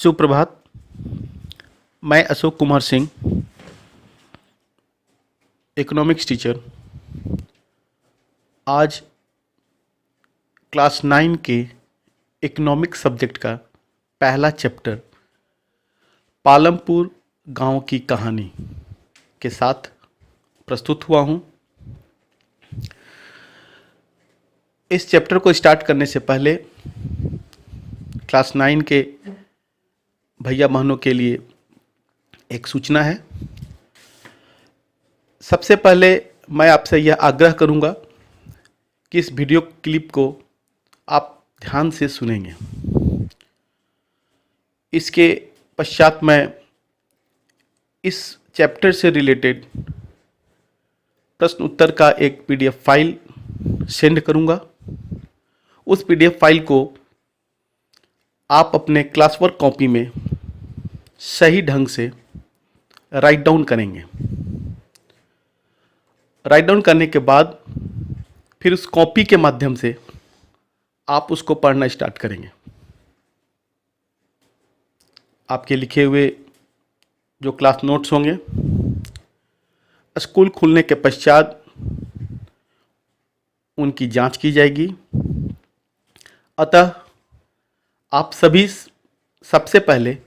सुप्रभात। मैं Ashok Kumar Singh, economics teacher. आज क्लास 9 के इकोनॉमिक्स सब्जेक्ट का पहला चैप्टर पालमपुर गांव की कहानी के साथ प्रस्तुत हुआ हूं। इस चैप्टर को स्टार्ट करने से पहले क्लास 9 के भैया बहनों के लिए एक सूचना है। सबसे पहले मैं आपसे यह आग्रह करूंगा कि इस वीडियो क्लिप को आप ध्यान से सुनेंगे। इसके पश्चात मैं इस चैप्टर से रिलेटेड प्रश्न उत्तर का एक पीडीएफ फाइल सेंड करूंगा। उस पीडीएफ फाइल को आप अपने क्लास वर्क कॉपी में सही ढंग से राइट डाउन करेंगे। राइट डाउन करने के बाद फिर उस कॉपी के माध्यम से आप उसको पढ़ना स्टार्ट करेंगे। आपके लिखे हुए जो क्लास नोट्स होंगे स्कूल खुलने के पश्चात उनकी जांच की जाएगी। अतः आप सभी सबसे पहले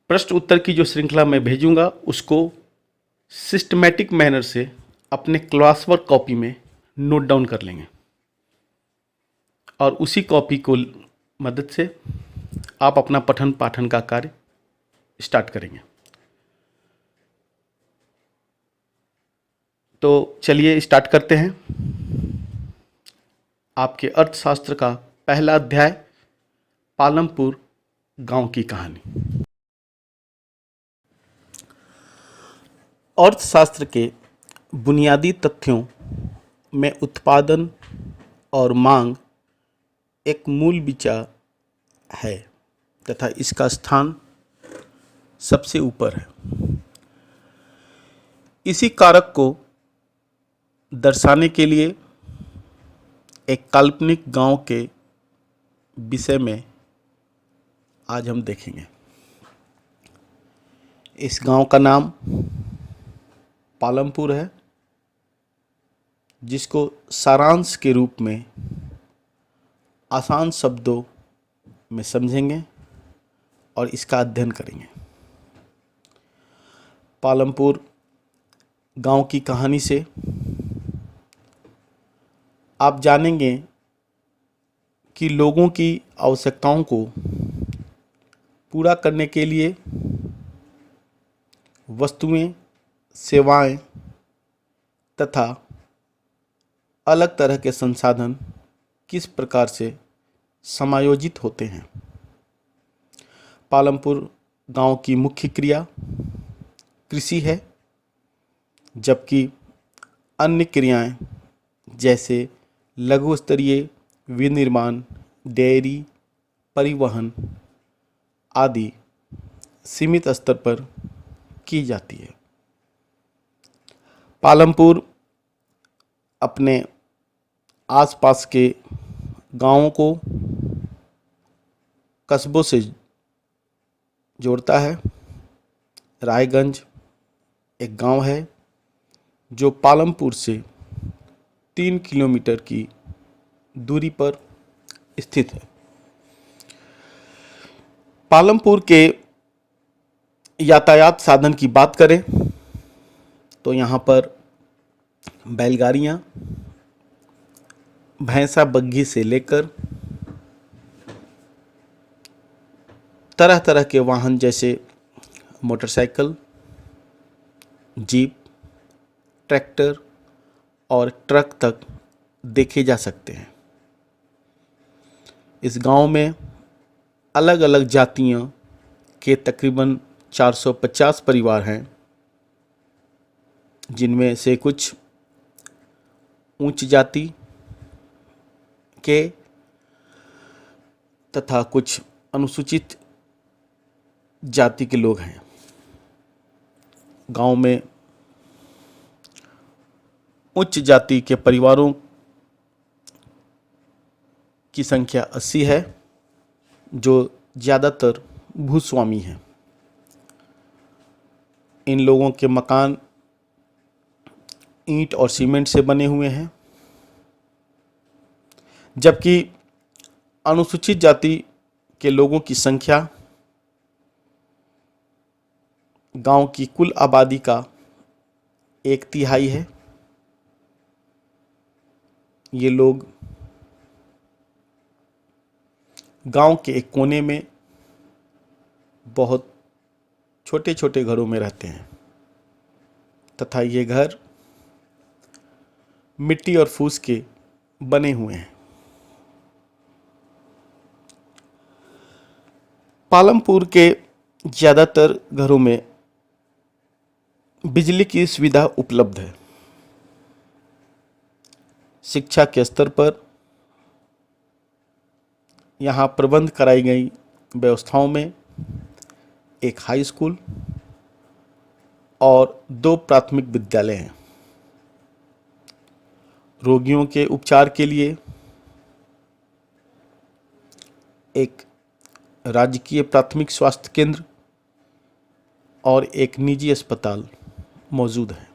प्रश्न उत्तर की जो श्रृंखला मैं भेजूंगा उसको सिस्टमैटिक मैनर से अपने क्लास वर्क कॉपी में नोट डाउन कर लेंगे और उसी कॉपी को मदद से आप अपना पठन पाठन का कार्य स्टार्ट करेंगे। तो चलिए स्टार्ट करते हैं। आपके अर्थशास्त्र का पहला अध्याय पालमपुर गांव की कहानी। अर्थशास्त्र के बुनियादी तथ्यों में उत्पादन और मांग एक मूल विचार है तथा इसका स्थान सबसे ऊपर है। इसी कारक को दर्शाने के लिए एक काल्पनिक गांव के विषय में आज हम देखेंगे। इस गांव का नाम पालमपुर है, जिसको सारांश के रूप में आसान शब्दों में समझेंगे और इसका अध्ययन करेंगे। पालमपुर गांव की कहानी से आप जानेंगे कि लोगों की आवश्यकताओं को पूरा करने के लिए वस्तुएं, सेवाएं तथा अलग तरह के संसाधन किस प्रकार से समायोजित होते हैं। पालमपुर गांव की मुख्य क्रिया कृषि है, जबकि अन्य क्रियाएं जैसे लघु स्तरीय विनिर्माण, डेयरी, परिवहन आदि सीमित स्तर पर की जाती है। पालमपुर अपने आसपास के गांवों को कस्बों से जोड़ता है। रायगंज एक गांव है जो पालमपुर से 3 किलोमीटर की दूरी पर स्थित है। पालमपुर के यातायात साधन की बात करें तो यहाँ पर बैलगाड़ियाँ, भैंसा बग्घी से लेकर तरह तरह के वाहन जैसे मोटरसाइकिल, जीप, ट्रैक्टर और ट्रक तक देखे जा सकते हैं। इस गांव में अलग अलग जातियों के तकरीबन 450 परिवार हैं, जिनमें से कुछ उच्च जाति के तथा कुछ अनुसूचित जाति के लोग हैं। गांव में उच्च जाति के परिवारों की संख्या 80 है, जो ज़्यादातर भूस्वामी हैं। इन लोगों के मकान ईंट और सीमेंट से बने हुए हैं, जबकि अनुसूचित जाति के लोगों की संख्या गांव की कुल आबादी का 1/3 है। ये लोग गांव के एक कोने में बहुत छोटे छोटे घरों में रहते हैं तथा ये घर मिट्टी और फूस के बने हुए हैं। पालमपुर के ज़्यादातर घरों में बिजली की सुविधा उपलब्ध है। शिक्षा के स्तर पर यहाँ प्रबंध कराई गई व्यवस्थाओं में एक हाई स्कूल और 2 प्राथमिक विद्यालय हैं। रोगियों के उपचार के लिए एक राजकीय प्राथमिक स्वास्थ्य केंद्र और एक निजी अस्पताल मौजूद है।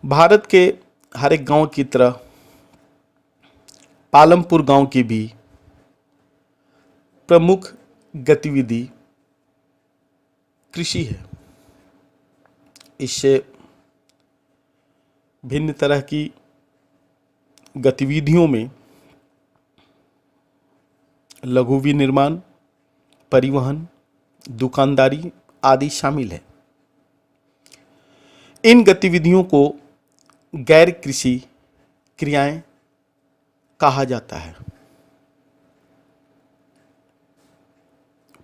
भारत के हर एक गांव की तरह पालमपुर गांव की भी प्रमुख गतिविधि कृषि है। इससे भिन्न तरह की गतिविधियों में लघु विनिर्माण, परिवहन, दुकानदारी आदि शामिल है। इन गतिविधियों को गैर कृषि क्रियाएं कहा जाता है।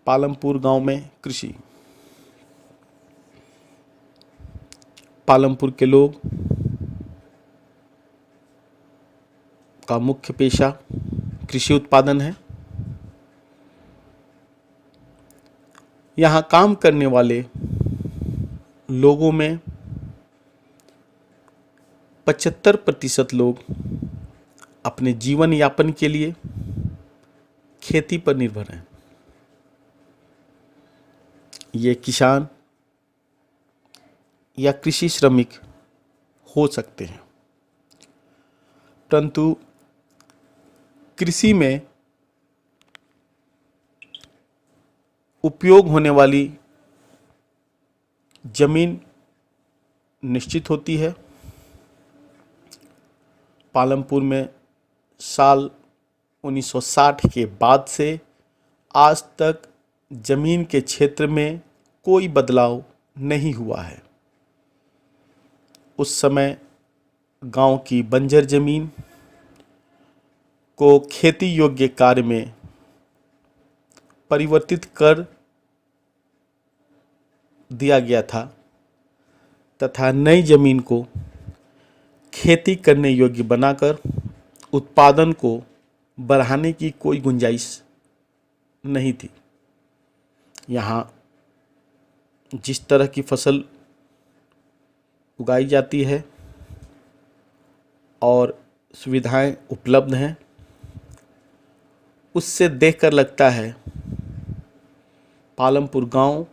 पालमपुर गांव में कृषि, पालमपुर के लोग का मुख्य पेशा कृषि उत्पादन है। यहाँ काम करने वाले लोगों में 75% लोग अपने जीवन यापन के लिए खेती पर निर्भर हैं। ये किसान या कृषि श्रमिक हो सकते हैं, परंतु कृषि में उपयोग होने वाली जमीन निश्चित होती है। पालमपुर में साल 1960 के बाद से आज तक जमीन के क्षेत्र में कोई बदलाव नहीं हुआ है। उस समय गांव की बंजर जमीन को खेती योग्य कार्य में परिवर्तित कर दिया गया था तथा नई जमीन को खेती करने योग्य बनाकर उत्पादन को बढ़ाने की कोई गुंजाइश नहीं थी। यहाँ जिस तरह की फसल उगाई जाती है और सुविधाएं उपलब्ध हैं, उससे देखकर लगता है पालमपुर गांव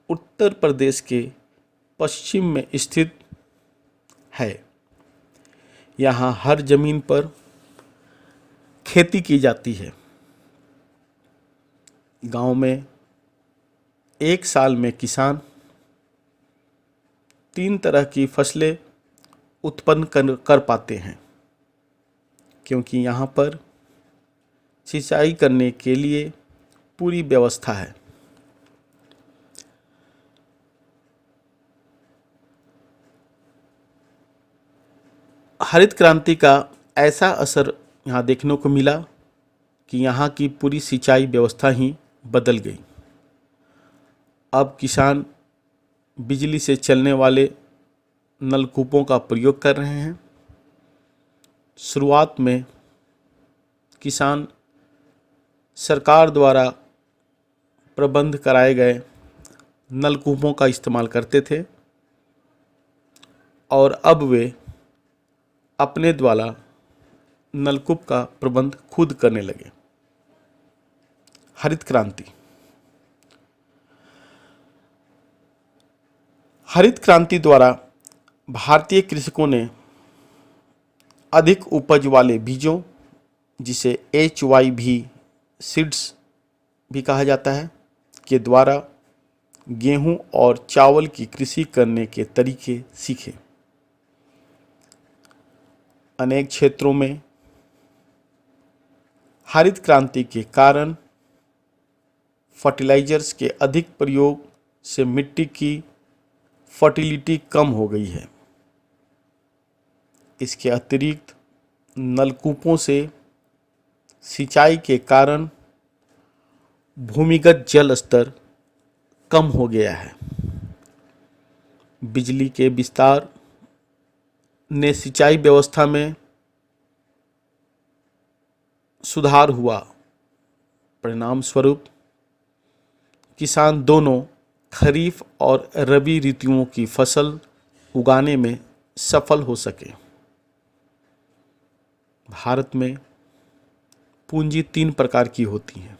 उत्तर प्रदेश के पश्चिम में स्थित है। यहाँ हर जमीन पर खेती की जाती है। गांव में एक साल में किसान 3 तरह की फसलें उत्पन्न कर पाते हैं, क्योंकि यहाँ पर सिंचाई करने के लिए पूरी व्यवस्था है। हरित क्रांति का ऐसा असर यहाँ देखने को मिला कि यहाँ की पूरी सिंचाई व्यवस्था ही बदल गई। अब किसान बिजली से चलने वाले नलकूपों का प्रयोग कर रहे हैं। शुरुआत में किसान सरकार द्वारा प्रबंध कराए गए नलकूपों का इस्तेमाल करते थे और अब वे अपने द्वारा नलकूप का प्रबंध खुद करने लगे। हरित क्रांति। हरित क्रांति द्वारा भारतीय कृषकों ने अधिक उपज वाले बीजों, जिसे HYV सीड्स भी कहा जाता है, के द्वारा गेहूं और चावल की कृषि करने के तरीके सीखे। अनेक क्षेत्रों में हरित क्रांति के कारण फर्टिलाइजर्स के अधिक प्रयोग से मिट्टी की फर्टिलिटी कम हो गई है। इसके अतिरिक्त नलकूपों से सिंचाई के कारण भूमिगत जल स्तर कम हो गया है। बिजली के विस्तार ने सिंचाई व्यवस्था में सुधार हुआ। परिणाम स्वरूप किसान दोनों खरीफ और रबी ऋतुओं की फसल उगाने में सफल हो सके। भारत में पूंजी 3 प्रकार की होती है: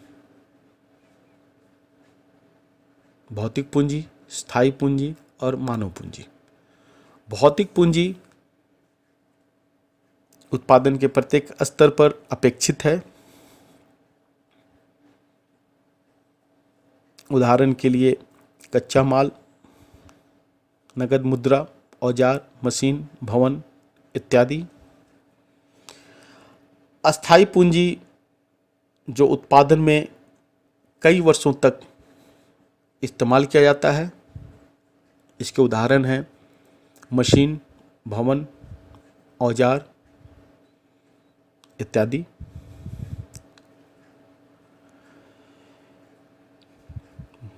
भौतिक पूंजी, स्थायी पूंजी और मानव पूंजी। भौतिक पूंजी उत्पादन के प्रत्येक स्तर पर अपेक्षित है। उदाहरण के लिए कच्चा माल, नगद मुद्रा, औजार, मशीन, भवन इत्यादि। अस्थायी पूंजी जो उत्पादन में कई वर्षों तक इस्तेमाल किया जाता है। इसके उदाहरण हैं मशीन, भवन, औजार इत्यादि।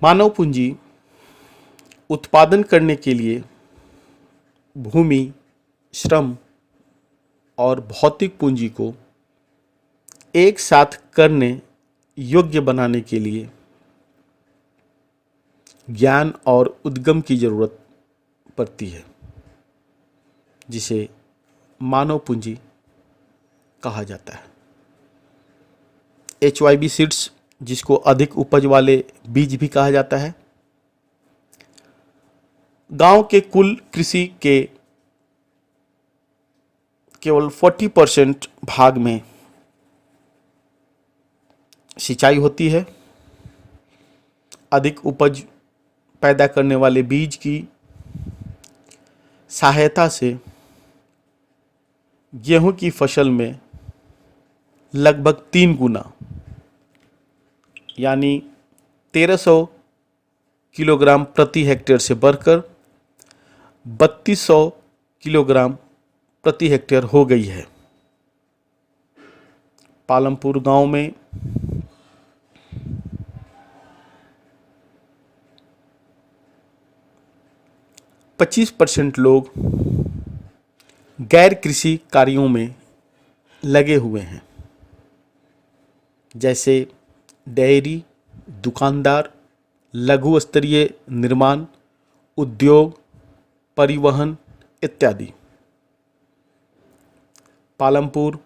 मानव पूंजी उत्पादन करने के लिए भूमि, श्रम और भौतिक पूंजी को एक साथ करने योग्य बनाने के लिए ज्ञान और उद्यम की जरूरत पड़ती है, जिसे मानव पूंजी कहा जाता है। HYV सीड्स, जिसको अधिक उपज वाले बीज भी कहा जाता है, गांव के कुल कृषि के केवल 40% भाग में सिंचाई होती है। अधिक उपज पैदा करने वाले बीज की सहायता से गेहूं की फसल में लगभग 3 गुना यानी 1300 किलोग्राम प्रति हेक्टेयर से बढ़कर 3200 किलोग्राम प्रति हेक्टेयर हो गई है। पालमपुर गांव में 25% लोग गैर कृषि कार्यों में लगे हुए हैं, जैसे डेयरी, दुकानदार, लघु स्तरीय निर्माण, उद्योग, परिवहन इत्यादि। पालमपुर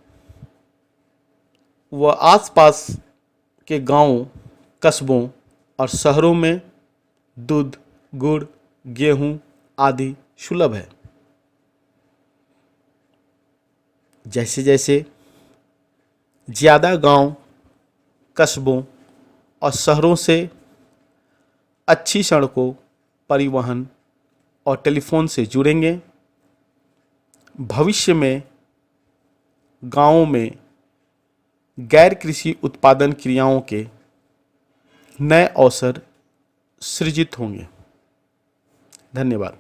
व आसपास के गांवों, कस्बों और शहरों में दूध, गुड़, गेहूं आदि सुलभ है। जैसे जैसे ज़्यादा गांव, कस्बों और शहरों से अच्छी सड़कों, परिवहन और टेलीफोन से जुड़ेंगे, भविष्य में गांवों में गैर कृषि उत्पादन क्रियाओं के नए अवसर सृजित होंगे। धन्यवाद।